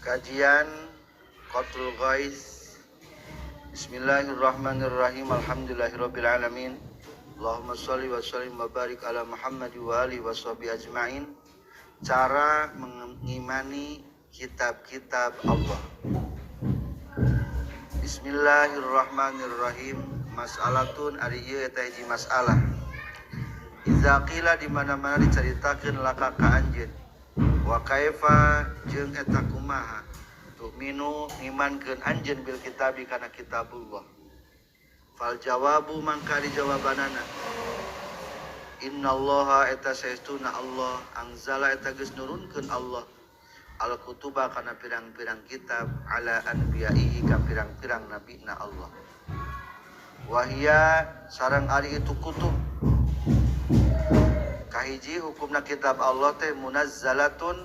Kajian Qatrul Ghais. Bismillahirrahmanirrahim. Alhamdulillahirabbil alamin. Allahumma shalli wa sallim wa barik ala Muhammad wa alihi washabihi ajmain. Cara mengimani kitab-kitab Allah. Bismillahirrahmanirrahim. Mas'alatun ari ieu eta hiji masalah. Iza qila di mana-mana dicaritakeun laka ka anjeun. Wa kaifa jeung eta kumaha tu'minu ngimankeun anjeun bil kitabi kana kitabullah. Fal jawabu mangka dijawabanana innallaha eta saestuna Allah anzala eta geus nurunkeun Allah al kutuba kana pirang-pirang kitab ala anbiya'ihi ka pirang-pirang nabina Allah. Wahia sareng ari itu kutub kahiji hukumna kitab Allah teh munazzalatun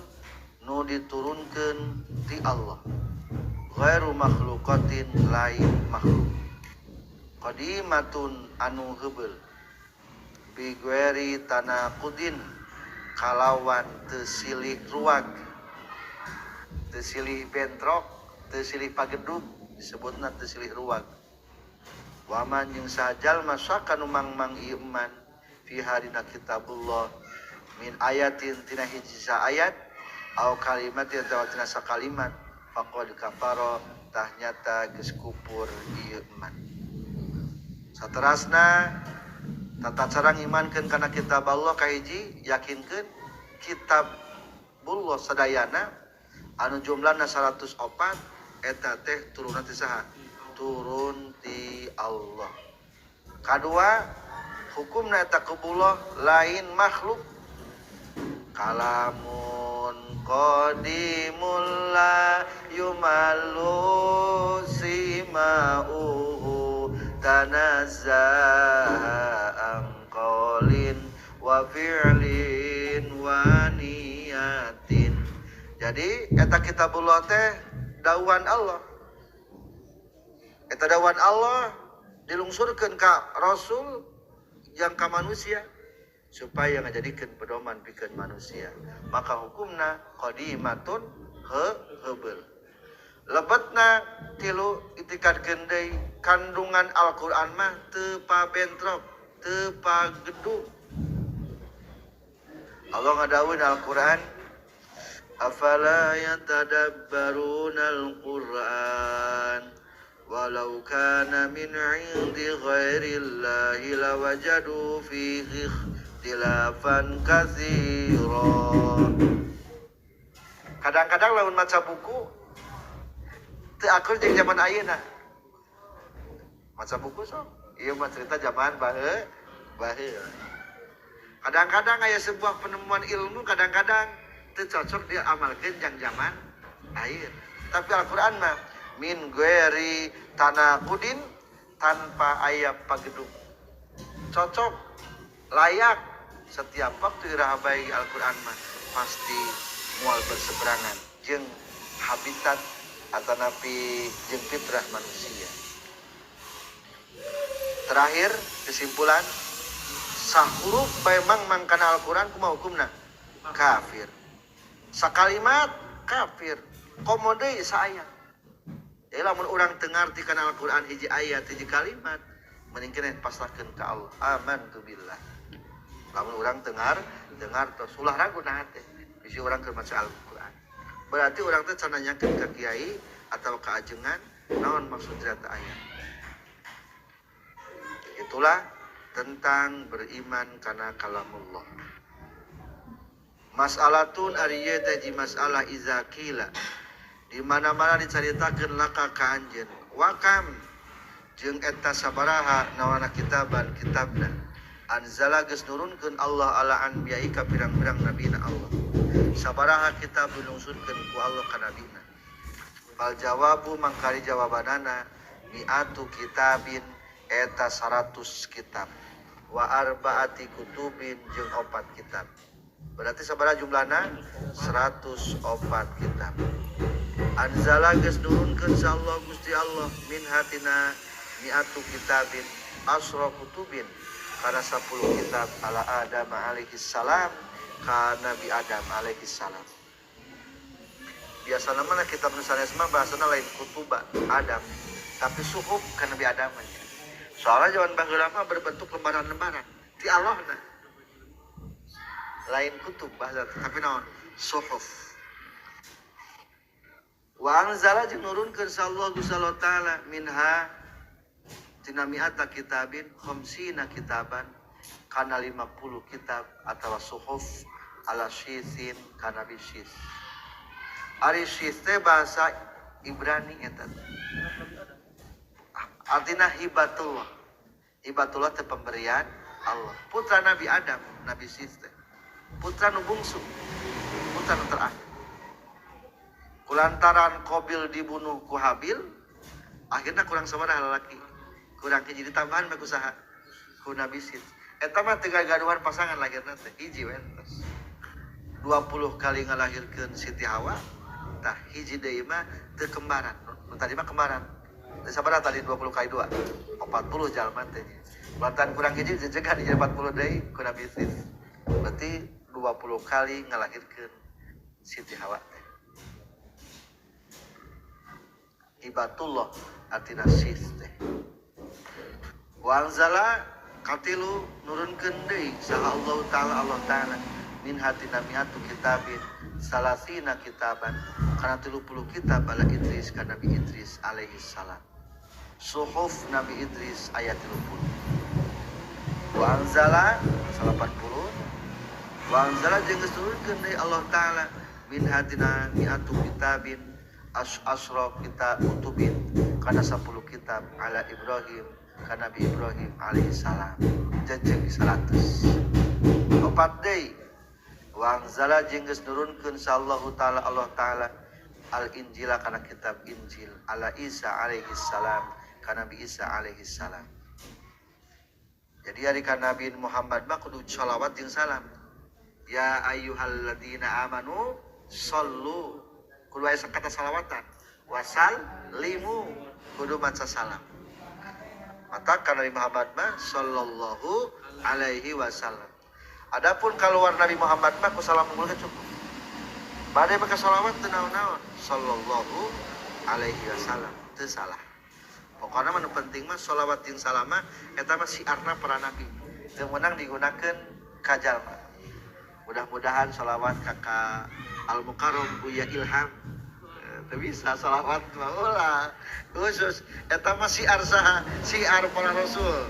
nu diturunkeun ti Allah ghairu makhluqatin lain makhluk qadimatun anu heubeul bi ghairi tanaqudin kalawan teu silih ruwag teu silih bentrok teu silih pagedug disebutna teu silih ruwag waman jeung sajal masaka nu mangmang ieu man fi harina kitabullah min ayatin tina hiji ayat au kalimatin atawa tina sakalimat faqad kafara tah nyata geus kufur ieu man. Saterasna tata cara ngimankeun kana kitab Allah kahiji yakinkeun kitabullah sadayana anu jumlahna 104 eta teh turunna ti saha? Turun ti Allah. Kadua hukumna eta kubullah lain makhluk kalamun qadimul la yumallu sima'uhu tanazza'an qawlin wa fi'lin wa niyatin. Jadi eta kitabullah teh dawuhan Allah, eta dawuhan Allah dilungsurkeun ka Rasul yang ka manusia supaya ngajadikeun pedoman pikeun manusia. Maka hukumna qadimatun heubeul. Lebetna tilu itikadkeun deui kandungan Al-Qur'an mah teu pabentrok, teu pagedug. Allah ngadawuh Al-Qur'an afala yatadabbarunal Qur'an walau kana min 'indi ghairillahi lawajadu fihi ikhtilafan katsira. Kadang-kadang lamun maca buku teu akur jeung zaman ayeuna. Maca buku sok ieu mah cerita zaman baheula. Kadang-kadang aya sebuah penemuan ilmu kadang-kadang teu cocok diamalkeun jeung zaman ayeuna. Tapi Al-Qur'an mah min ghairi tanaqudin tanpa aya pagedug. Cocok, layak setiap waktu irahabai Al-Qur'an mah pasti moal berseberangan jeung habitat atanapi jeung fitrah manusia. Terakhir kesimpulan sahuruf memang mangkana Al-Qur'an kumaha hukumna? Kafir. Sakalimat kafir. Komo deui saayat. Lamun urang teu ngarti kana Al-Qur'an hiji ayat hiji kalimat mending keneh pasrahkeun ka Allah. Amantu billah. Lamun urang teu dengar tos ulah ragu na teh bisi urang keur maca Al-Qur'an. Berarti urang teh can nanyakeun ka kiai atawa ka ajengan naon maksud eta ayat. Itulah tentang beriman kana kalamullah. Mas'alatun ari ieu teh masalah iza qila di mana-mana dicaritakeun laka ka anjeun wakam jeung eta sabaraha nawana kitaban kitabna anzala geus nurunkeun Allah ala anbiya'i ka pirang-pirang nabina Allah sabaraha kitab dilungsurkeun ku Allah ka nabina. Fal jawabu mangkari jawabanana mi'atu kitabin eta 100 kitab wa arba'ati kutubin jeung 4 kitab. Berarti sabaraha jumlahna 104 kitab. Anzala geus nurunkeun sa Allah Gusti Allah min hatina mi'atu kitabin asra kutubin kana 10 kitab ala Adam alaihi salam ka Nabi Adam alaihi salam. biasa namanya kitab nusanes mah bahasana lain kutuba Adam, tapi suhuf kan Nabi Adam aja. Soalnya zaman baheula mah berbentuk lembaran-lembaran ti Allah nah. Lain kutub bahasa tapi naon suhuf. Wa anzala jeung nurunkeun sallallahu subhanahu wa ta'ala minha tina mi'ata kitabin khamsina kitaban kana 50 kitab atau suhuf ala syisin kana bisyis. Ari syis teh bahasa Ibrani eta. Artina hibatullah. Hibatullah teh pemberian Allah. Putra Nabi Adam, Nabi Syis teh. Putra nu bungsu. Putra nu terakhir. Kulantaran Qabil dibunuh ku Habil, akhirnya kurang sabaraha lalaki. Kurang hiji ditambahan mah kusaha? Ku Nabi Syis. Eta mah teu gaduhan pasangan lahirna teh hiji we entos. 20 kali ngalahirkeun Siti Hawa. Tah hiji deui mah teu kembaran. Nu tadi mah kembaran. Teu sabaraha tadi 20 kali 2? 40 jalma teh. Lantaran kurang hiji dijegan jadi 40 deui ku Nabi Syis. Berarti 20 kali ngalahirkeun Siti Hawa teh. Hibatullah artina Syis teh. Wa anzala katilu nurunkeun deui saha Allah Ta'ala min hatina mi'atu kitabin salasina kitaban kana 30 kitab ala Idris ka Nabi Idris alaihi salam. Suhuf Nabi Idris ayat 30. Wa anzala 80. Wa anzala jeung geus nurunkeun deui Allah Ta'ala min hatina mi'atu kitabin asra kitab kutubin kana 10 kitab ala Ibrahim ka Nabi Ibrahim alaihi salam. Jeung 100. Opat deui wa anzala jeung geus nurunkeun sallallahu ta'ala Allah ta'ala al-injila kana kitab Injil ala Isa alaihi salam ka Nabi Isa alaihi salam. Jadi ari ka Nabi Muhammad mah kudu shalawat jeung salam. Ya ayyuhalladzina amanu shallu kudu aya kata salawatan wasal limu kudu maca salam. Mata ka Nabi Muhammad mah sallallahu alaihi wasallam. Adapun keluar Nabi Muhammad mah ku salam unggul cukup. Bade make selawat teu naon-naon sallallahu alaihi wasallam teu salah. Pokona mah nu penting mah selawat jeung salam mah eta mah siarna para nabi. Teu meunang digunakeun ka jalma. Mudah-mudahan selawat ka Al-Mukarram Buya Ilham teu bisa selawat mah ulah. Khusus eta mah siar saha? Siar para rasul.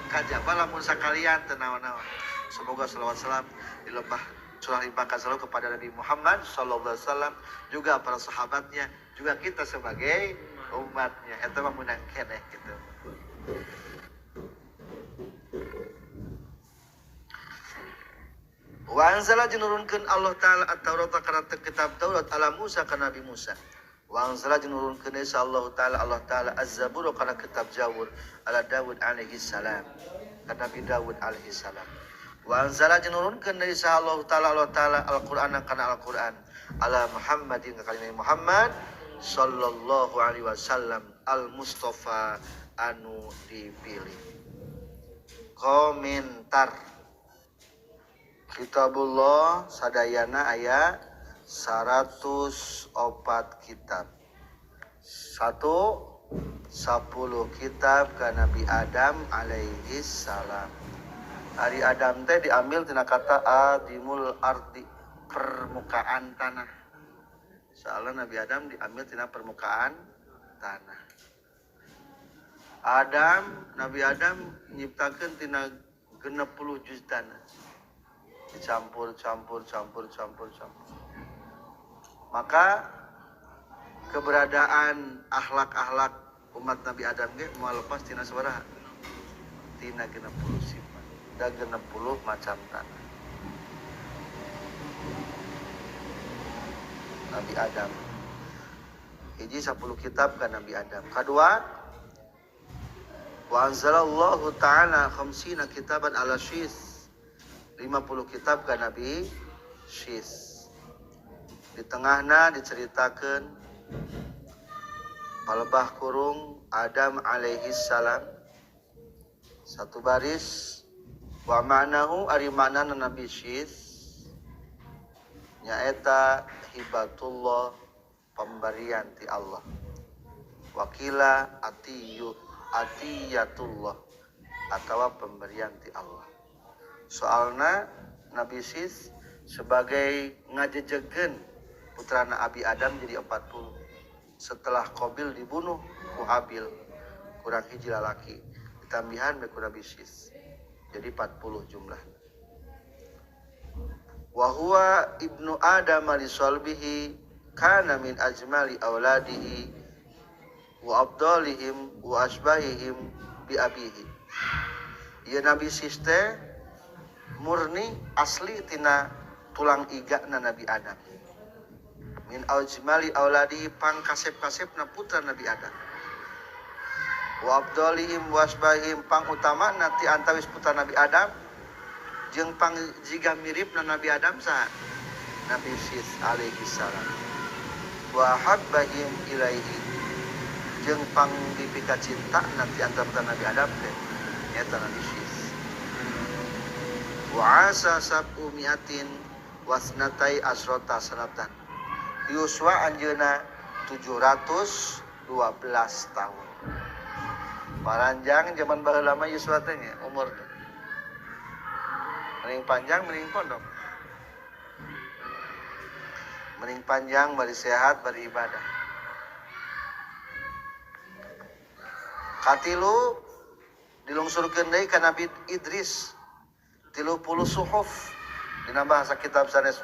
Kajaba lamun sakalian teu naon-naon. Semoga salawat salam dilebah curah limpahkan selalu kepada Nabi Muhammad sallallahu alaihi wasallam, juga para sahabatnya, juga kita sebagai umatnya. Eta mah meunang keneh gitu. Wa anzala junurunkeun Allah Ta'ala at-Taurat kana kitab Taurat ala Musa kana Nabi Musa. Wa anzala junurunkeun Allah Ta'ala az-Zabur kana kitab Zabur ala Daud alaihi salam kana Nabi Daud alaihi salam. Wa anzala junurunkeun deui Allah Ta'ala Al-Qur'an kana Al-Qur'an ala Muhammadin ka Nabi Muhammad sallallahu alaihi wasallam al-Mustafa anu dipilih. Komentar Kitabullah sadayana aya 104 kitab. 10 kitab ka Nabi Adam alaihi salam. Ari Adam teh diambil tina kata adimul ardi, permukaan tanah. Soalnya Nabi Adam diambil tina permukaan tanah. Nabi Adam nyiptakeun tina 60 juz tanah. Dicampur. Maka keberadaan akhlak-akhlak umat Nabi Adam ge moal lepas tina sabaraha? Tina 60 sifat. Dan 60 macam tanah. Nabi Adam. Hiji 10 kitab kan Nabi Adam. Kedua, wa anzalallahu ta'ala 50 kitaban ala Syis. 50 kitab kan Nabi Syis. Di tengahna diceritakan palebah kurung Adam alaihi salam. Satu baris. Wa ma'nahu ari maknana Nabi Syis nyaeta hibatullah pemberian ti Allah. Wakila atiyatullah atau pemberian ti Allah. Soalna Nabi Sis sebagai ngajejegeun putrana Abi Adam jadi 40. Setelah Qabil dibunuh ku Habil kurang hiji lalaki ditambihan ku Nabi Sis jadi 40 jumlah. Wa huwa ibnu Adam li salbihi kana min ajmali auladihi wa abdalihim wa asbahihim bi abihi. Ieu Nabi Sis teh murni asli tina tulang igana Nabi Adam. Min ajmali auladihi pangkasep-kasepna putra Nabi Adam. Wa abdalihim wa asbahihim pang utama nanti antawis putra Nabi Adam jeung pang jiga miripna Nabi Adam saha Nabi Sis alaihi salam. Wa habbahim ilaihi jeung pang dipika cinta nanti antara Nabi Adam teh eta Nabi Sis. Wa asa sab'u mi'atin wasnatai asrota sanatan. Yuswa anjeuna 712 tahun. Paranjang zaman baheula mah Yuswa teh umur mending panjang mending pondok. Mending panjang bari sehat bari ibadah. Katilu dilungsurkeun deui ka Nabi Idris 30 suhuf dina bahasa kitab sanes.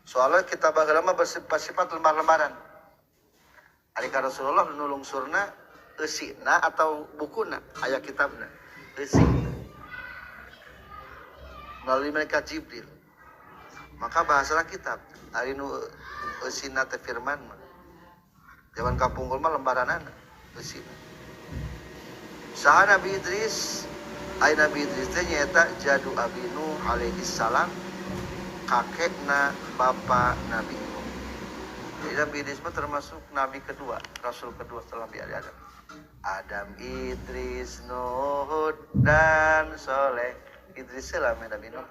Soalnya kitab agama bersifat lembar-lembaran. Ari ka Rasulullah nu lungsurna eusina atau bukuna aya kitabna. Eusi. Melalui malaikat Jibril. Maka bahasa kitab ari nu eusina teh firman mah. Zaman kapunggul mah lembaranana eusina. Saha Nabi Idris? Ai Nabi Idris teh nyaeta jadu Abi Nuh alaihi salam. Kakekna bapak Nabi Nuh. Jadi Nabi Idris termasuk Nabi kedua, Rasul kedua setelah Nabi Adam. Adam, Idris, Nuh, dan Soleh. Idris lah Nabi Nuh.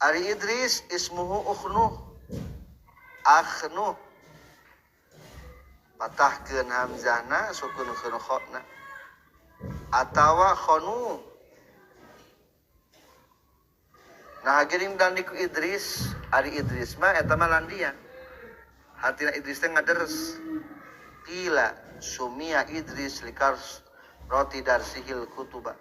Ari Idris ismuhu Ukhnuh. Akhnuh. Patahkeun hamzahna sukun khona. Atawa khonu. Nah geuning dan diku Idris, ari Idris mah eta mah landian. Hatina Idris teh ngaderes. Qila sumia Idris likars roti darsihil kutuba.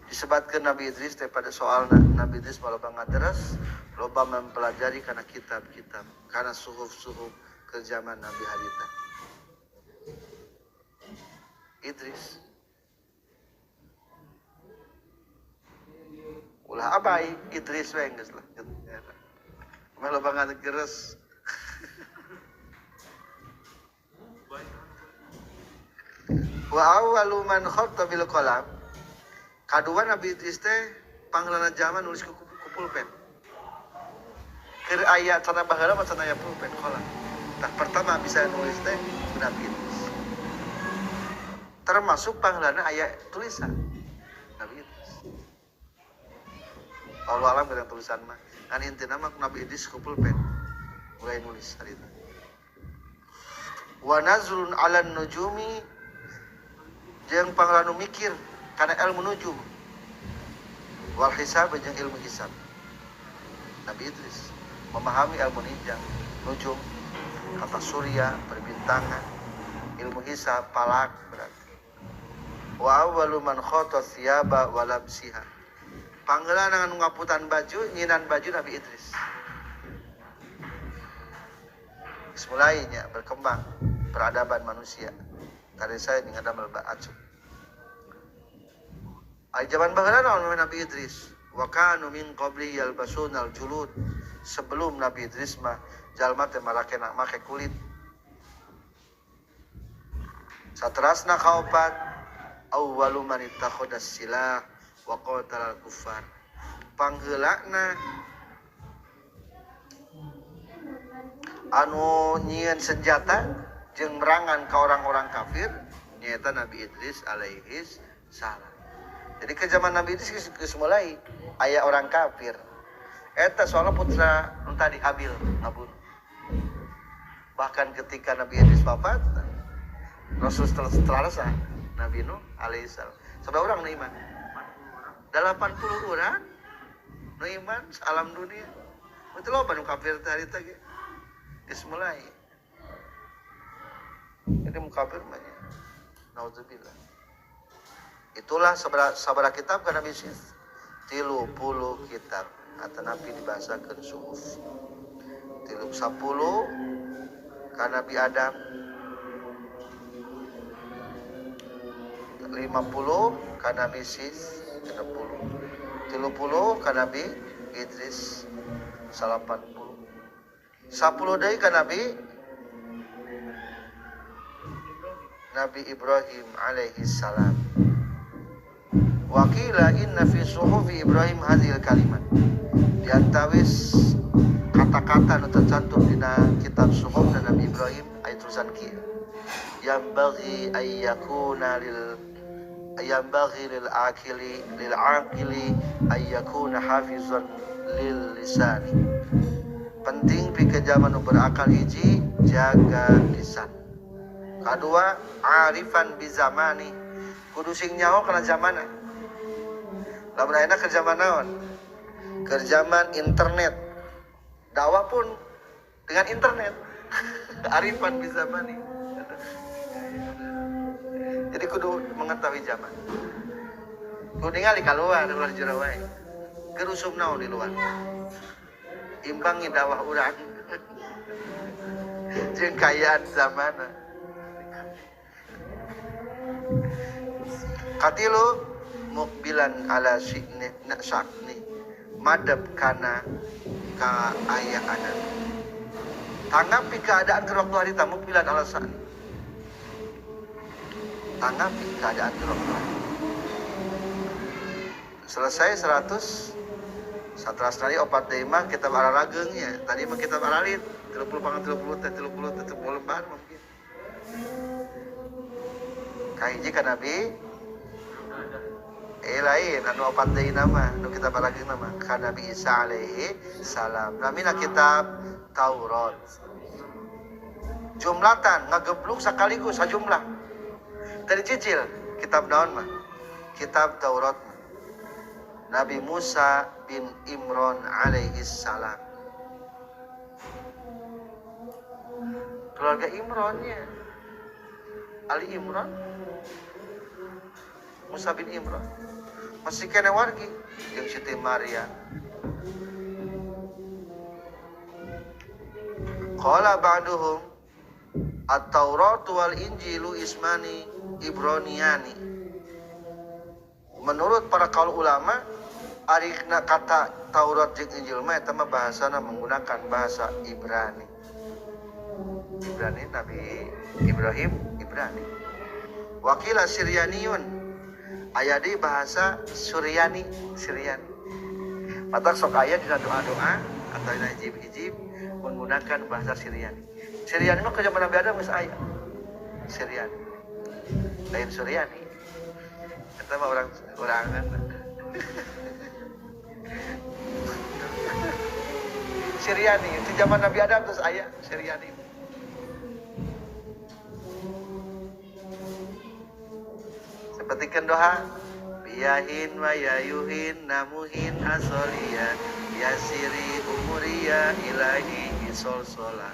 Disebutkeun Nabi Idris teh pada soalna Nabi Idris loba ngaderes, loba mempelajari kana kitab-kitab, kana suhuf-suhuf ke zaman Nabi harita. Idris ulah abai Idris we geus lah. Mah loba ngageres. Wa awwalu man khatta bil qalam. Kadua Nabi Idris teh panglana zaman nulis ku pulpen. Keur aya cenah baheula mah cenah aya pulpen qalam. Tah pertama bisa nulis teh Nabi Idris. Termasuk panglana aya tulisan Nabi Idris. Allah alam dengan tulisan mah kan intina mah Nabi Idris ku pulpen mulai nulis harita. Wa nazrun 'alan nujumi jeung panglanu mikir kana ilmu nujum wal hisab jeung ilmu hisab. Nabi Idris memahami ilmu nujum kata surya, perbintangan, ilmu hisab, falak berarti. Wa awwalu man khata thiyaba wa labsiha. Panggeula dengan ngaputan baju, nyinan baju Nabi Idris. Mulainya berkembang peradaban manusia. Tadi saya ngadamel ba'acu. Ai zaman baheula naon Nabi Idris? Wa kanu min qabli yalbasunal julud. Sebelum Nabi Idris mah jalma teh malakena make kulit. Saterasna kaopat awwalu man ittakhadha silah wa qatalal kuffar. Pangheulana anu nyieun senjata jeung merangan ka orang-orang kafir nyaeta Nabi Idris alaihi salam. Jadi ke zaman Nabi Idris geus mulai aya orang kafir Eta soalnya putra tadi Habil ngabunuh. Bahkan ketika Nabi Idris wafat, Rasul setelah Nabi Nuh alaihissalam. Seberapa orang nu iman? 80 orang nu iman alam dunia. Itu loba nu kafir teh harita ge. Geus mulai. Jadi mukafir mah. Nauzubillah. Itulah sabaraha kitab kana bisnis. 30 kitab atau Nabi dibahasakan suhuf 10 ka Nabi Adam 50 ka Nabi Sis 30 ka Nabi Idris 80 deui ka Nabi Ibrahim alaihi salam. Wakila inna fi suhufi Ibrahim hadhil kalimat. Diantawis kata-kata nu tercantum dina kitab suhuf dan Nabi Ibrahim aya tulisan kieu. Yambaghi lil aqili ayyakuna hafizan lil lisani. Penting pikeun jalma nu berakal hiji jaga lisan. Kadua arifan bi zamani. Kudu sing nyaho kana zamanna. Lamun ayeuna keur zaman naon? Keur zaman internet. Dakwah pun dengan internet. Arifan bisa mani. Jadi kudu mengetahui zaman. Kudu ningali keluar jero wae. Keur usum naon di luar. Imbangi dakwah urang. Jeung kayaan zamanna. Katilu mukbilan ala syikni sakni madab kana ka ayaanan tanggapi keadaan ke waktu harita mukbilan ala sakni tanggapi keadaan ke waktu harita selesai 100 tadi opat deima kita ararageungnya tadi mah kita aralit 30 lembar mungkin kahiji ka Nabi lain anu opat deui nama nu kita barageun nama ka Nabi Isa alaihi salam namina kitab Taurat jumlatan ngagebluk sakaligus sajumlah tadi cicil kitab naon mah kitab Taurat mah Nabi Musa bin Imran alaihi salam keluarga Imrannya Ali Imran Musa bin Imran masih kena wargi yang Siti Maria. Qala ba'duhum at-Taurat wal Injilu ismani Ibroniyani. Menurut para kaul ulama, arikna kata Taurat jeung Injil mah eta mah bahasana menggunakan bahasa Ibrani. Ibrani Nabi Ibrahim Ibrani. Wakila Siryaniyun aya di bahasa Suryani. Mata sok aya dina doa-doa atau dina ijib-ijib menggunakan bahasa Suryani. Suryani mah ke zaman Nabi Adam geus aya. Suryani. Lain Suryani. Eta mah orangan. Suryani di zaman Nabi Adam terus aya Suryani. Petikan doa biyahin wa yayuhin namuhin asoliya yasiri umuriya ilahi isolsola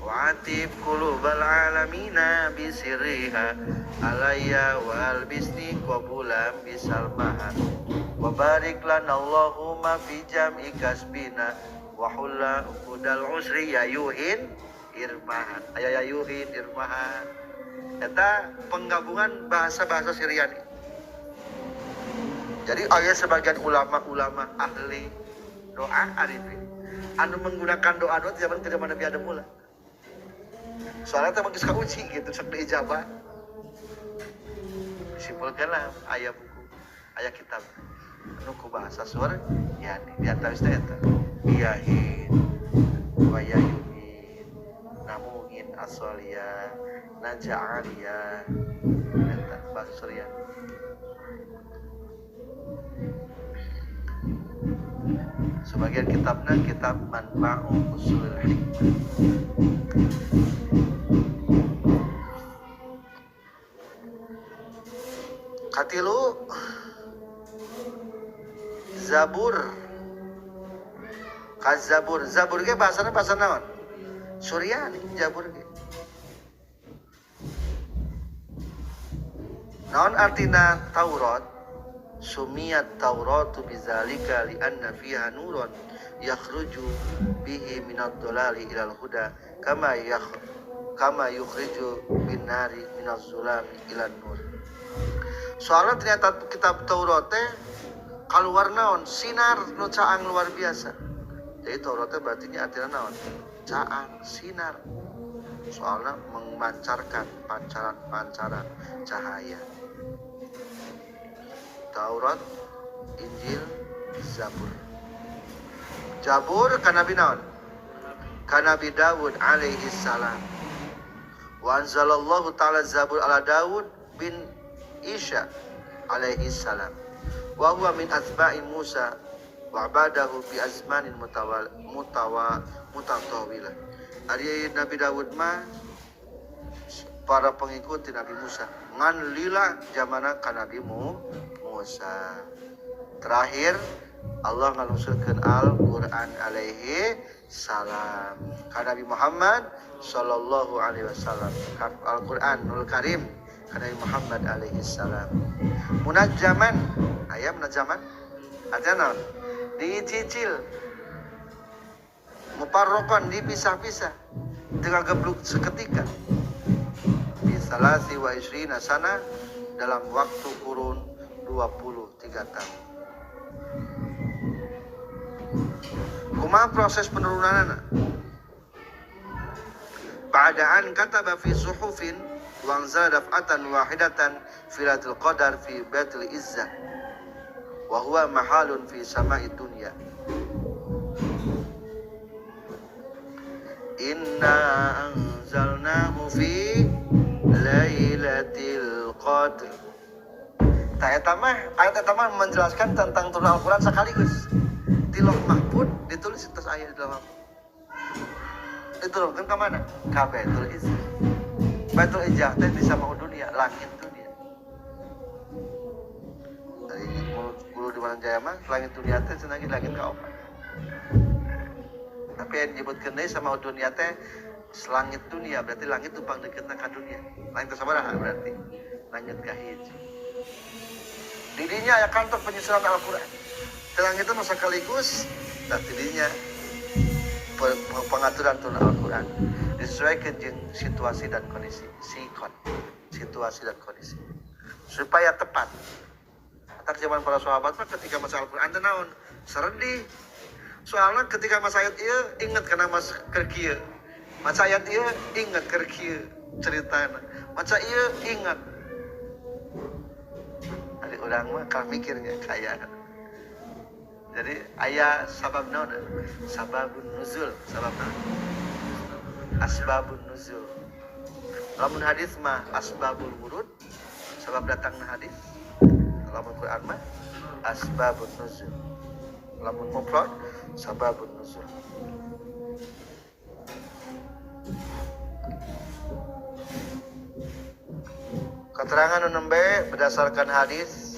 wa'atib kulubal alamina bisiriha alaya wal bisni qabulam bisalmahan wa barik lana Allahumma fi jam'i kasbina wa hulla ukudal usri yayuhin irmahan ayayuhin irmahan. Eta penggabungan bahasa-bahasa Suryani. Jadi aya sebagian ulama-ulama ahli doa arifin anu menggunakan doa-doa zaman ke zaman Nabi Adam mula. Soalnya teh geus kauji gitu sok diijabah. Simpulkeunlah aya buku, aya kitab anu ku bahasa Suryani di atas eta. Iyahin wa yayuhin namuhin asaliya naja'aliyah eta bahasa Suryani Sebagian kitabna kitab Manba'u Usulul Hikmah. Katilu Zabur. Kazabur. Zabur ge bahasana bahasa naon? Suryani Zabur ge. Naon artina Taurat? Sumiyat Tauratu bizalika li'anna fiha nurun yakhruju bihi minad dolali ilal huda kama yukhriju bin nari minaz zulami ilan nur. Soalnya ternyata kitab Taurat teh keluar naon sinar nu caang luar biasa. Jadi Taurat teh berarti artinya naon? Caang, sinar. Soalnya memancarkan pancaran cahaya. Taurat, Injil, Zabur. Zabur kana Nabi naon? Kana Nabi Daud alaihi salam. Wa anzalallahu ta'ala Zabur ala Daud bin Isha alaihi salam. Wa huwa min atba'i Musa wa abadahu bi azmanin mutatawilah. Ari Nabi Daud mah para pengikut Nabi Musa ngan lila zamana ka Nabi Musa. Terakhir Allah ngalungsurkeun Al-Qur'an alaihi salam ka Nabi Muhammad sallallahu alaihi wasallam. Al-Qur'anul Karim ka Nabi Muhammad alaihi salam. Munajjaman, aya munajjaman artinya dicicil, muparrokan dipisah-pisah dengan gebluk seketika. Bisalasi wa isrina sana dalam waktu kurun 23 tahun. Kumaha proses penurunanana? Ba'da'an kataba fi suhufin wa anzala daf'atan wahidatan fi Lailatul Qadar fi Baitul Izzah wa huwa mahalun fi sama'i dunya. Inna anzalnahu fi Lailatul Qadr. Ayat mah menjelaskan tentang turun Al-Quran sekaligus. Di Lauh Mahfuz ditulis atas ayat di Lauh Mahfuz. Diturunkan ke mana? Ke Baitul Izzah. Baitul Izzah teh di sama dunia, langit dunia. Dari guru di mana Jaya mah, langit dunia teh senangin langit ka opat. Tapi yang disebutkeun deui sama dunia teh langit dunia, berarti langit tumpang dekeutna ka dunia. Langit sabaraha berarti? Langit ka hiji. Didinya ya kantor penyusunan Al-Quran. Telang itu masa sekaligus dan didinya pengaturan turun Al-Quran disesuaikan dengan situasi dan kondisi. Situasi dan kondisi supaya tepat. Atas zaman para sahabat mah ketika masa Al-Quran naon serendih. Soalnya ketika masa ayat ieu ingat kana mas keur masa ayat ieu ingat keur kieu ceritana. Masa ieu ingat orang mah kalau mikirnya kayak jadi ayat sabab naon sababun nuzul sabab naon asbabun nuzul. Lamun hadis mah asbabul wurud sabab datangna hadis. Lamun Quran mah asbabun nuzul. Lamun mufrad sababun nuzul. Keterangan nomor berdasarkan hadis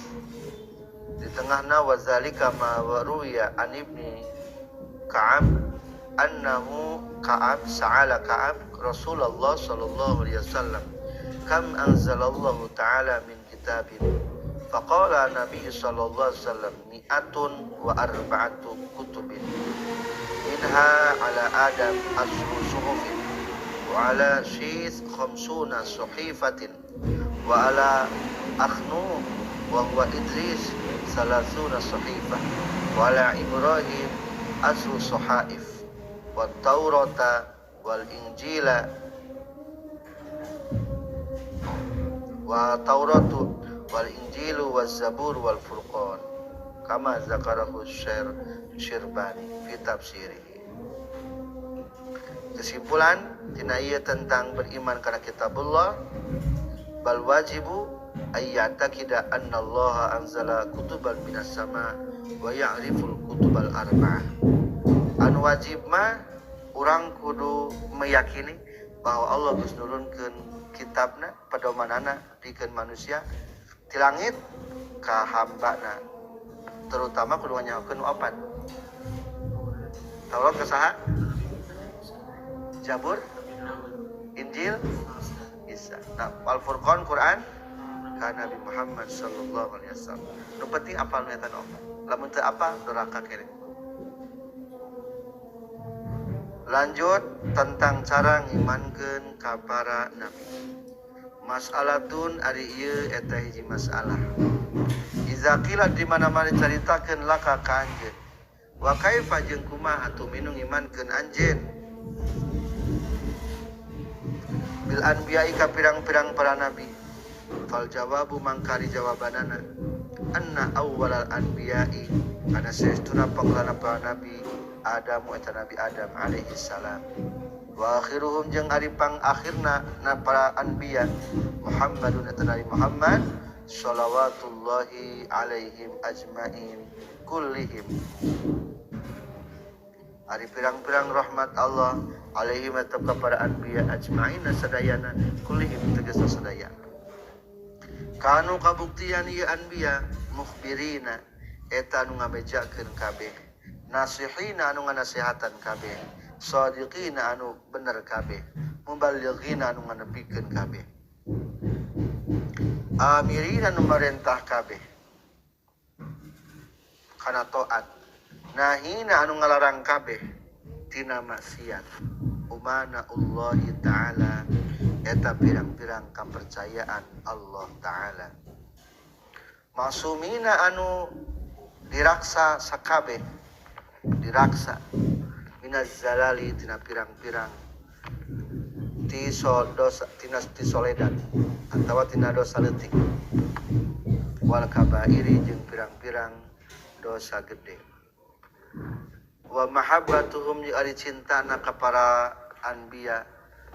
di tengahna wazalika ma waruya an ibni Ka'ab annahu Ka'ab sa'ala Ka'ab Rasulullah sallallahu alaihi wasallam kam anzalallahu ta'ala min kitabin faqala Nabi sallallahu alaihi wasallam mi'atun wa arba'atu kutubin minha ala Adam asru suhufin wa ala Syis khamsuna suhifatin wa ala Akhnu wa huwa Idris salasuna sahifah wa ala Ibrahim asru sahaif wa Taurata wal Injila wa Tauratu wal Injilu waz Zabur wal Furqan kama zakarahu Syirbani fi tafsirihi. Kesimpulan tina ieu tentang beriman kana kitabullah bal wajibu ayyata kida annallaha anzala kutuban minas sama wa ya'riful kutubal arba'ah. Anu wajib mah urang kudu meyakini bahwa Allah geus nurunkeun kitabna pedomanana pikeun manusia ti langit ka hambana, terutama kudu nyahokeun opat. Taurat kasaha? Jabur, Injil, Isa. Nah, Al-Furqan, Quran ka Nabi Muhammad sallallahu alaihi wasallam. Nu penting apal nu eta opat. Lamun teu apal duraka kene. Lanjut tentang cara ngimankeun ka para nabi. Mas'alatun ari ieu eta hiji masalah. Iza qila di mana-mana caritakeun laka ka anjeun. Wa kaifa jeung kumaha tuminu ngimankeun anjeun? Bil anbiya'i ka pirang-pirang para nabi. Fal jawabu mangkari jawabanana anna awwalal anbiya'i kana saestuna panglana para nabi Adam eta Nabi Adam alaihi salam. Wa akhiruhum jeung ari pangakhirna na para anbiya Muhammadun eta Nabi Muhammad shalawatullahi alaihim ajmain kullihim. Ari pirang-pirang rahmat Allah alaihim tetap kepada anbiya ajmain sadayana kullihim tegasna sadaya. Kanu kabuktian ieu anbiya mukhbirina eta anu ngabejakeun kabeh, nasihina anu nganasihatan kabeh, shadiqina anu bener kabeh, muballighina anu nganepikeun kabeh, amirina anu marentah kabeh kana taat, nahina anu ngalarang kabeh tina maksiat. Umana Allah Ta'ala eta pirang-pirang kepercayaan Allah Ta'ala. Masumina anu diraksa sakabeh, diraksa minaz zalali tina pirang-pirang tina tisoledan atawa tina dosa leutik, wal kabairi jeung pirang-pirang dosa gede. Wa mahabbatuhum jeung ari cintana ka para anbiya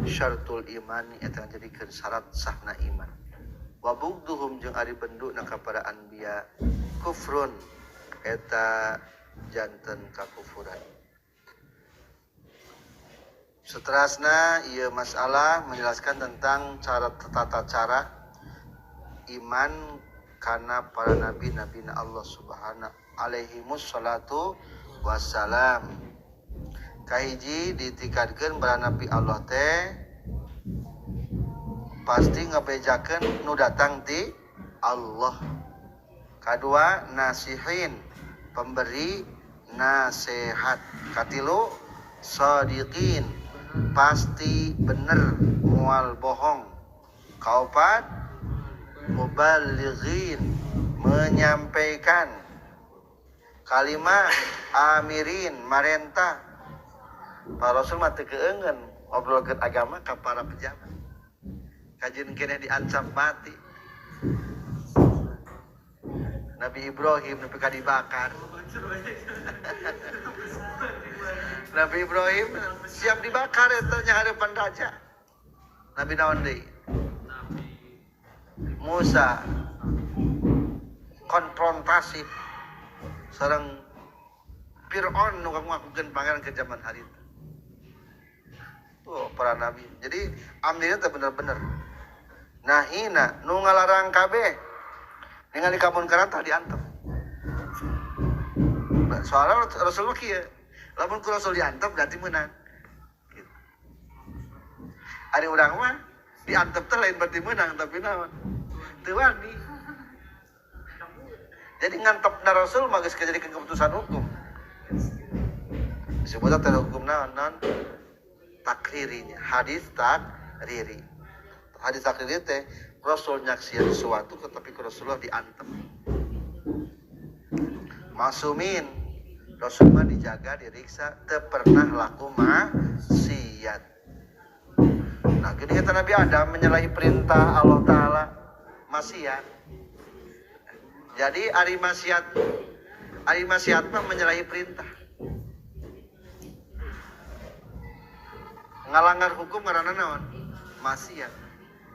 syartul imani eta jadikeun syarat sahna iman. Wa bugduhum jeung ari benduna ka para anbiya kufrun eta janten kakufuran. Seterusna ieu masalah menjelaskan tentang tata cara iman kana para nabi-nabina Allah Subhanahu alaihi wassalatu wassalam. Kahiji ditikadkeun bara nabi Allah teh pasti ngabejakeun nu datang ti Allah. Kadua nasihin, pemberi nasihat. Katilu shadiqin, pasti bener moal bohong. Kaopat muballighin, menyampaikan. Kalima amirin, marentah. Para Rasul mah teu keungeun obrolkeun agama ka para pejabat. Kajeun keneh diancam mati. Nabi Ibrahim nepi ka dibakar. Nabi Ibrahim siap dibakar eta nya hareupan raja. Nabi naon deui? Musa konfrontasi sareng Fir'aun nu ngakukeun pangeran ke zaman harita. Tuh para nabi. Jadi amdina teh bener-bener. Nahina nu ngalarang kabeh ningali kamunkaran tah diantep. Soalnya Rasulullah kieu, lamun ku Rasul diantep berarti meunang. Gitu. Ari urang mah diantep teh lain berarti meunang tapi naon? Teu wani. Jadi ngantepna Rasul mah geus kajadikeun keputusan hukum. Disebutna teh hukum naon? Takririnya, hadis takriri. Hadis takriri teh Rasul nyaksian sesuatu tetapi Rasulullah diantem. Masumin, Rasulullah dijaga, diriksa, teu pernah laku maksiat. Nah, gini kata Nabi Adam menyalahi perintah Allah Ta'ala maksiat. Jadi ari maksiat mah menyalahi perintah. Ngalanggar hukum ngaranna naon? Maksiat.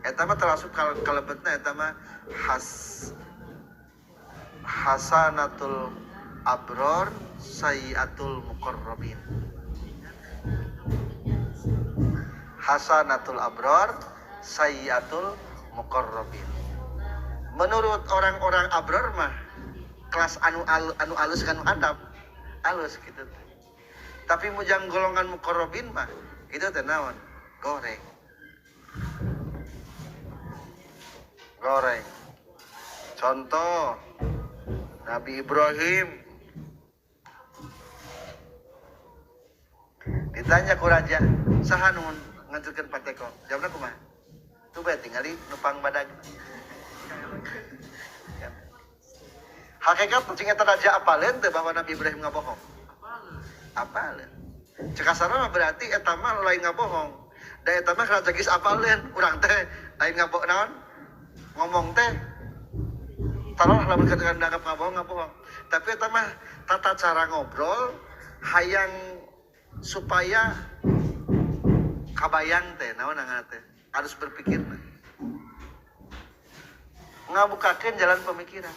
Eta mah termasuk kalebetna eta mah hasanatul abror sayyiatul muqarrabin. Hasanatul abror sayyiatul muqarrabin. Menurut orang-orang abror mah kelas anu alus kan adab alus gitu. Tapi mujang golongan muqarrabin mah itu teh naon? Goreng. Goreng. Contoh Nabi Ibrahim ditanya ku raja, saha nu nganjurkeun pateko? Jawabna kumaha? Tuh bae tingali nupang badag. Hakikat cing eta raja apaleun teh bahwa Nabi Ibrahim ngabohong? Apaleun. Cek kasarna berarti eta mah lain ngabohong. Da eta mah raja geus apaleun, urang teh lain ngabohong naon? Ngomong teh taruh lamun katakan dianggap ngabohong. Tapi eta mah tata cara ngobrol hayang supaya kabayang teh naon ngaranna teh harus berpikir ngabukakeun jalan pemikiran.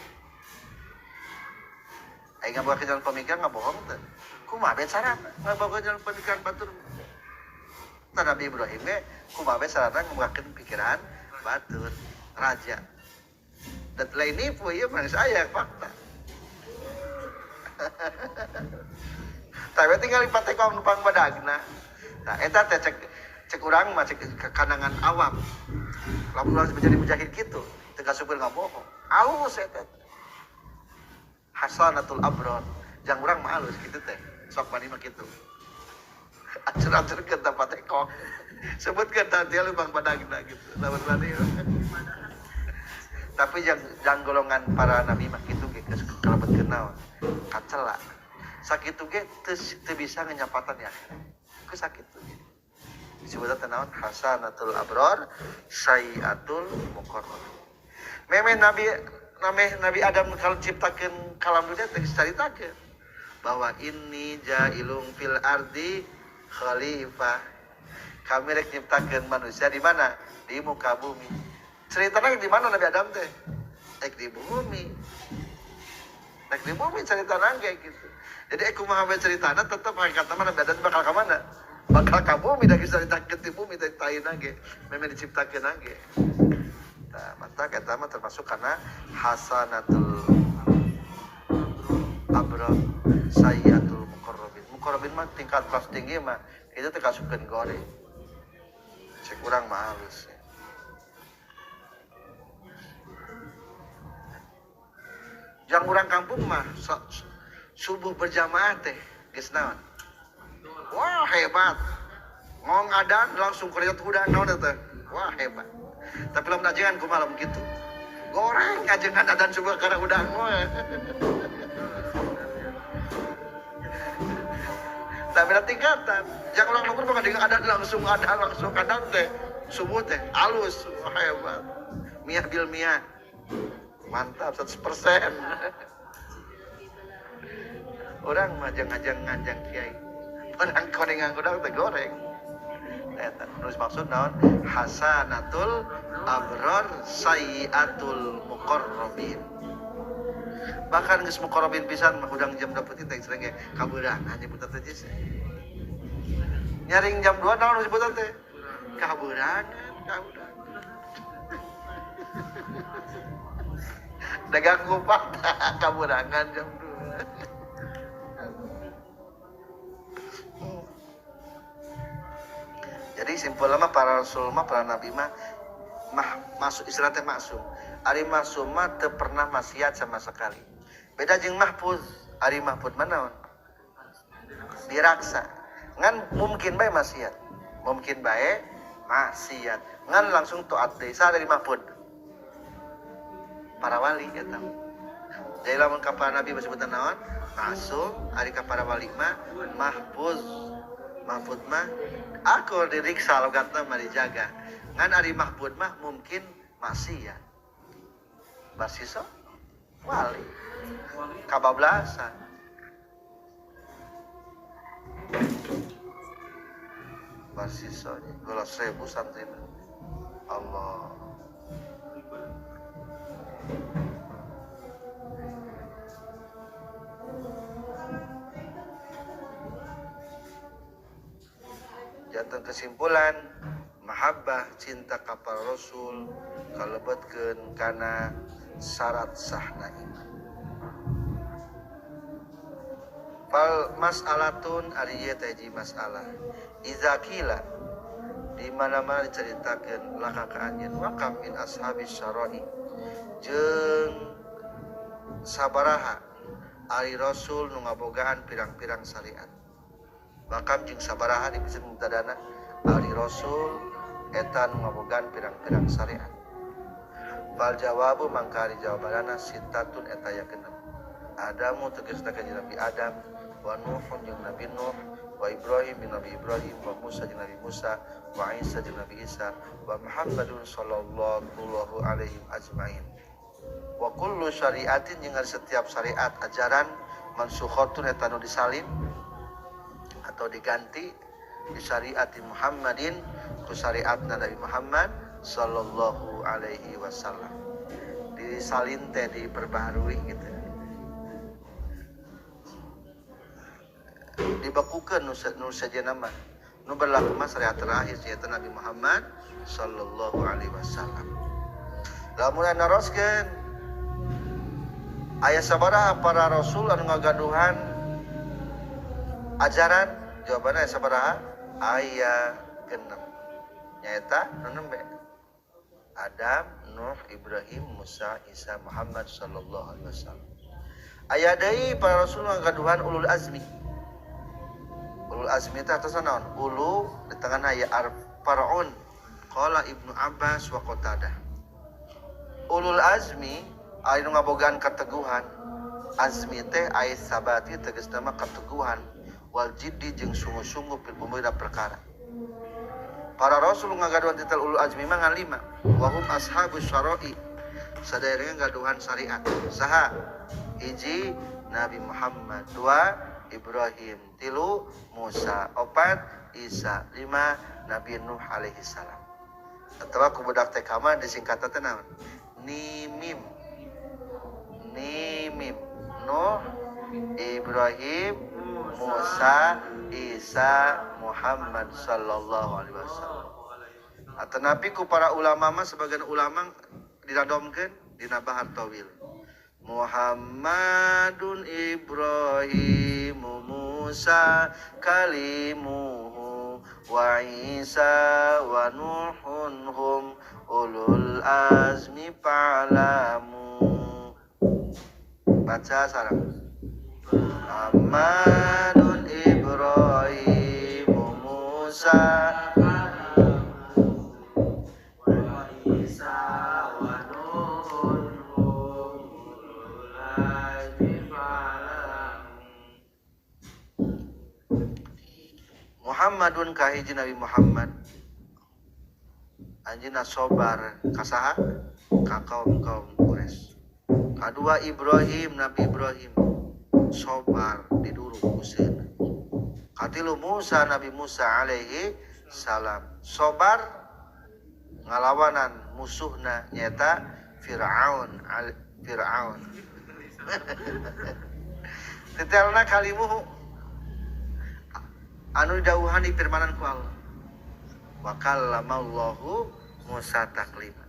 Aing ngabukakeun jalan pemikiran ngabohong teh. Kumaha bae carana ngabukakeun jalan pemikiran batur? Tah Nabi Ibrahim ge kumaha bae carana ngabukakeun pikiran batur raja. Dan lain nipu ieu mah saya fakta. Tapi tinggal pateko numpang badagna. Nah, eta teh cek urang mah cek kanangan awam. Lamun urang menjadi mujahid kitu, teu kasupkeun ngabohong. Alus eta. Hasanatul abror. Jang urang mah alus kitu teh. Sok bani mah kitu. Acur-acurkeun teh pateko. Sebutkeun tah dia lubang badagna gitu. Lamun bani. Tapi jang golongan para nabi mah kitu ge kalebetkeun naon? Kacela. Sakitu ge teu bisa nganyapatan ya. Ku sakitu ge. Disebutna teh naon? Hasanatul abror sayyiatul muqarrab. Meme Nabi Adam kalau ciptakeun kalam dunia teh dicaritakeun bahwa inni jailung fil ardi khalifah. Kami rek nyiptakeun manusia di mana? Di muka bumi. Ceritanya di mana Nabi Adam teh? Di bumi. Di bumi ceritanya kayak gitu. Jadi aku mah ceritanya tetap hakikatna Nabi Adam bakal ka mana? Bakal ka bumi da geus ceritakeun di bumi teh taina ge. Memang diciptakeun ge. Nah, mata eta mah termasuk karena hasanatul abrar sayyiatul muqarrabin. Muqarrabin mah tingkat kelas tinggi mah itu teh kasupkeun goreng. Cek urang mah halus. Yang urang kampung mah subuh berjamaah teh geus naon? Wah, hebat. Ngong adan langsung kuriat hudang naon eta? Wah, hebat. Tapi lamun ajengan kumaha lamun kitu? Goreng ajengan adan subuh kana hudang we. Tapi ada tingkatan. Yang ulang lumpur mah kadang adan langsung adan teh. Subuh teh alus, wah hebat. Miyah bil miyah. Mantap 100%. Orang mah ngajang kiai. Orang koningan udang teh goreng. Eta nulis maksud naon? Hasanatul abror sayyiatul muqarrabin. Bahkan geus muqarrabin pisan mah udang jam 2 teh sering ge kabeurang nyebutan teh geus. Nyaring jam 2 naon nyebutan teh? Kabeurang. Dagang kupat kaburangan jam 2. Jadi simpul mah para rasul mah para nabi mah masuk istilah teh maksum. Ari maksum mah teu pernah maksiat sama sekali. Beda jeung mahfuz. Ari mahfuz mana? Diraksa. Ngan mungkin bae maksiat. Mungkin bae maksiat. Ngan langsung taat deui dari mahfuz. Para wali eta. Jadi lamun ka para nabi disebutna naon? Maksum, ari ka para wali mah mahfuz. Mahfuz mah aku diriksa logatna mah dijaga. Ngan ari mahfuz mah mungkin maksiat. Barsiso wali. Kabablasan. Barsiso golos 1000 santrina. Allah. Jantan kesimpulan mahabbah cinta ka para rasul kalebetkeun kana syarat sahna iman. Fal mas'alatun ari ieu teh hiji masalah. Iza qila di mana-mana diceritakeun laka ka anjeun wa kam min ashabis syara'i jeung sabaraha ari rasul nu ngabogaan pirang-pirang syariat. Bakam jeung sabaraha dipikeun mubtadana ari rasul eta nu ngabogaan pirang-pirang syariat. Fal jawabu mangka ari jawabanna sitatun eta aya genep. Adamu tegasna ka Nabi Adam, wa Nuhun jeung Nabi Nuh, wa Ibrahim jeung Nabi Ibrahim, wa Musa jeung Nabi Musa, wa Isa jeung Nabi Isa, wa Muhammadun sallallahu alaihi ajmain. Wa kullu syariatin jeung setiap syariat ajaran mansukhatun eta nu disalin atau diganti di syariati Muhammadin ku syariatna Nabi Muhammad sallallahu alaihi wasallam. Disalin teh diperbaharui gitu. Dibakukeun nu sajana mah nu berlaku mah syariat terakhir yaitu Nabi Muhammad sallallahu alaihi wasallam. Lamun naroskeun aya sabaraha para rasul anu ngagaduhan ajaran, jawabanna aya sabaraha? Aya 6. Nyaeta nu nembe Adam, Nuh, Ibrahim, Musa, Isa, Muhammad sallallahu alaihi wasallam. Aya deui para rasul ngagaduhan ulul azmi. Ulul azmi itu atasna naon? Ulu di tengahna aya Fir'aun. Qala Ibnu Abbas wa Qatadah. Ulul azmi aya nu ngabogaan kateguhan. Azmi teh aya sabati tegasna mah kateguhan wal jiddi jeung sungguh-sungguh fil umurina perkara. Para rasul ngagaduhan tital ulul azmi mah ngan 5. Wa hum ashabus syara'i. Sadaereuna ngaduhan syariat. Saha? Hiji Nabi Muhammad, 2 Ibrahim, 3 Musa, 4 Isa, 5 Nabi Nuh alaihi salam. Atawa ku budak teh kaman disingkatna teh naon? Nimim. Nuh, Ibrahim, Musa, Isa, Muhammad sallallahu alaihi wasallam. Atanapi ku para ulama mah sebagian ulama diradomkeun dina bahar tawil. Muhammadun Ibrahim Musa kalimuhu wa Isa wa Nuhun hum ulul azmi fa'lamu. Baca sareng. Muhammadun Ibrahim Musa Muhammadun kahiji Nabi Muhammad anjeunna sobar kasaha ka kaum Quraisy. Kadua Ibrahim, Nabi Ibrahim sobar diduru kuseun. Katilu Musa, Nabi Musa alaihi salam sobar ngalawanan musuhna nyata Fir'aun. Titelna kalimuhu anu dauhan dipirmanan ku Allah. Wa kallamallahu Musa taklima.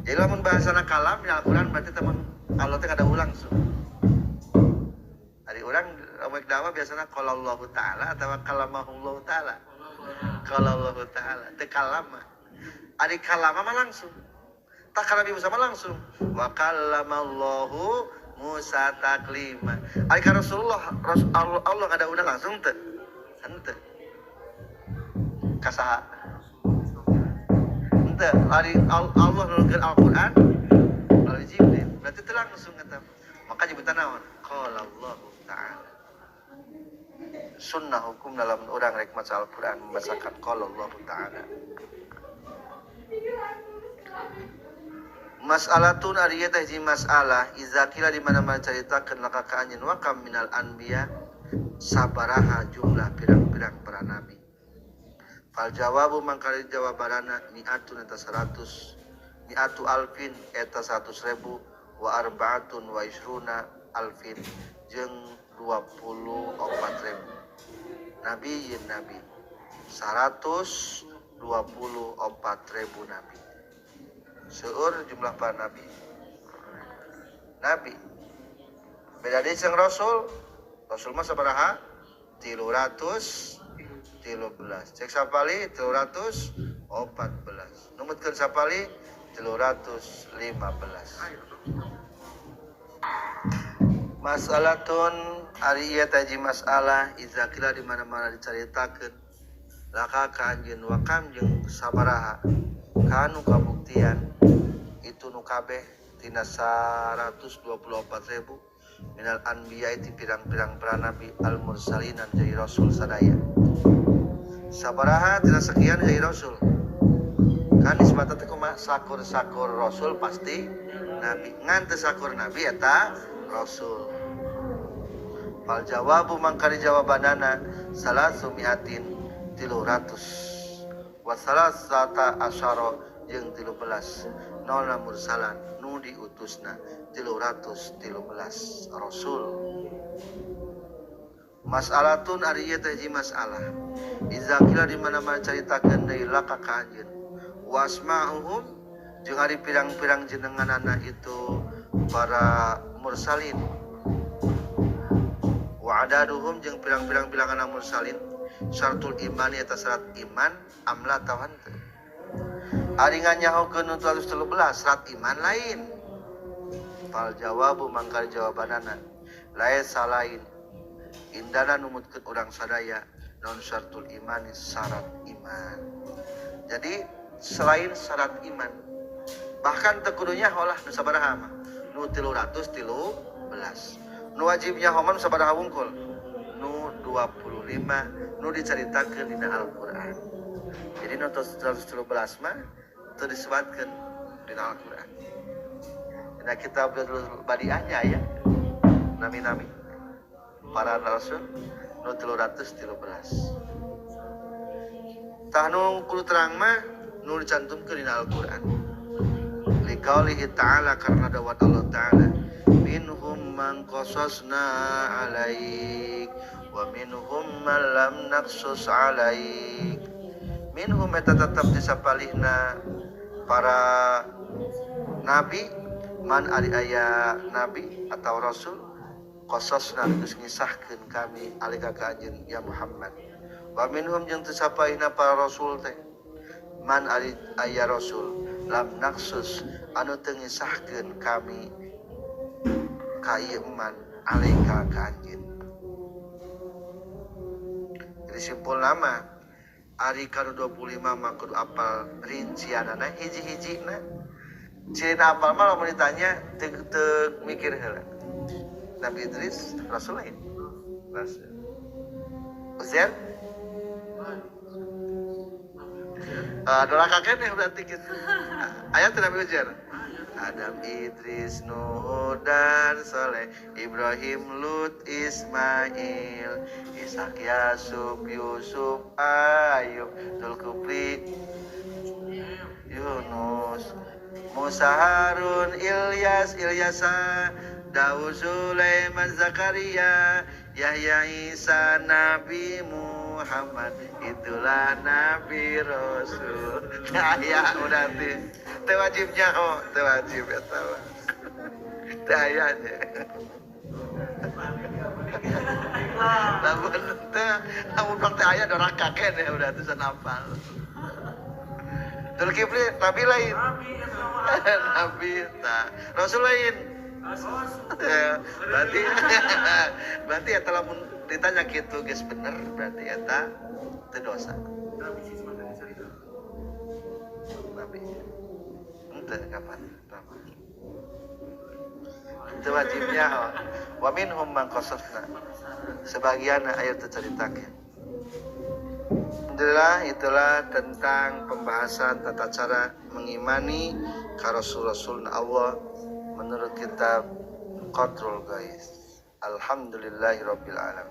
Jadi lamun bahasana kalam di Al-Qur'an berarti teman Allah teh kada ulang so. Ari urang awek dakwah biasana qala Allah taala atau kalamahullahu taala. Qala Allah taala teh kalam. Ari kalama mah langsung. Tak Nabi Musa mah langsung. Wa kallamallahu Musa taklima. Ari ka Rasulullah Allah kada udah langsung teh. Henteu. Kasaha? Henteu. Ari Allah nurunkeun Al-Qur'an melalui Jibril. Berarti teu langsung eta. Maka nyebutan naon? Qala Allah taala. Sunnah hukum dalam urang rek maca Al-Qur'an membacakan qala Allah taala. Mas'alatun ari teh hiji masalah iza kila di mana-mana caritakeun laka ka anjeun wa kam minal anbiya sabaraha jumlah pirang-pirang para nabi. Fal jawabu mangkali jawabanana mi'atun eta 100 mi'atu alfin eta 100.000 wa arba'atun wa isruna alfin jeung 24.000 nabi. 124.000 nabi. Seueur jumlah para nabi. Beda deui jeung rasul. Rasul mah sabaraha? 313. Cek sapali 314. Numutkeun sapali 315. Masalatun ari ieu taji masalah izakila di mana-mana dicaritakeun laka ka anjeun wa kam jeung sabaraha kanu kabuktian itu nu kabeh tina 124.000 minal anbiya ti pirang-pirang para nabi al mursalinan jadi rasul sadaya. Sabaraha tina sekian jadi rasul. Kan disebutna teh kumaha sakur-sakur rasul pasti nabi. Ngan teu sakur nabi eta rasul. Fal jawabu mangkari jawabanana 300 wa salasata asyara jeung 13 nolna mursalan nu diutusna 313 rasul. Masalatun ari ieu teh hiji masalah. Iza kila di mana-mana caritakeun deui laka ka anjeun. Wasma'uhum jeung ari pirang-pirang jenenganana itu para mursalin. Wa adaduhum jeung pirang-pirang bilangan mursalin syaratul iman eta syarat iman amla tawan teu. Ari nganyahokeun nu 313 syarat iman lain. Fal jawabu mangkari jawabanana lain salain indana numutkeun urang sadaya non syaratul iman syarat iman. Jadi selain syarat iman bahkan teu kudunya olah nu sabaraha mah nu 313 nu wajibnya homan sabaraha wungkul nu 25 nu dicaritakeun dina Al-Qur'an. Jadi nu 313 mah teu disebutkeun dina Al-Qur'an. Dina kitab badiahnya ya nami-nami para rasul nu 313. Tah nu kudu terang mah nu dicantumkeun dina Al-Qur'an. Liqaulihi ta'ala karena dawat Allah ta'ala minhum man qasasna alaik wa minhum man lam naqsus alaik. Minhum eta tetap disapalihna para nabi man ari aya nabi atau rasul qasasna geus ngisahkeun kami alika ka anjeun ya Muhammad. Wa minhum jeung teu sapalihna para rasul teh man ari aya rasul lam naksus anu teu ngisahkeun kami ka ieu man alaika ka anjeun. Jadi simpul nama ari kanu 25 mah kudu apal rincianana hiji-hijina. Cirina apal mah lamun ditanya teu mikir heula. Nabi Idris rasul lain. Rasul. Uzair doa kakek nih berarti gitu. Ayat Nabi Uzair. Adam, Idris, Nuh, dan Saleh, Ibrahim, Lut, Ismail, Ishak, Yasub, Yusuf, Ayub, Zulkifli, Yunus, Musa, Harun, Ilyas, Ilyasa, Daud, Sulaiman, Zakaria, Yahya, Isa, Nabi Muhammad, itulah Nabi Rasul. Ya udah teu wajibnya teu wajib eta mah. Teu ayanya. Lamun teu aya dorang kakek deh udah tuh sanapal. Zulkifli nabi lain. Nabi ta. Rasul lain. Berarti eta lamun ditanya kitu geus bener berarti eta teu dosa. Nabi. Henteu kapan? Itu wajibnya wa minhum man qasasna. Sebagian ayat terceritakan. Alhamdulillah itulah tentang pembahasan tata cara mengimani ka rasul-rasul Allah menurut kitab Qatrul Ghais. Alhamdulillahirabbil alamin.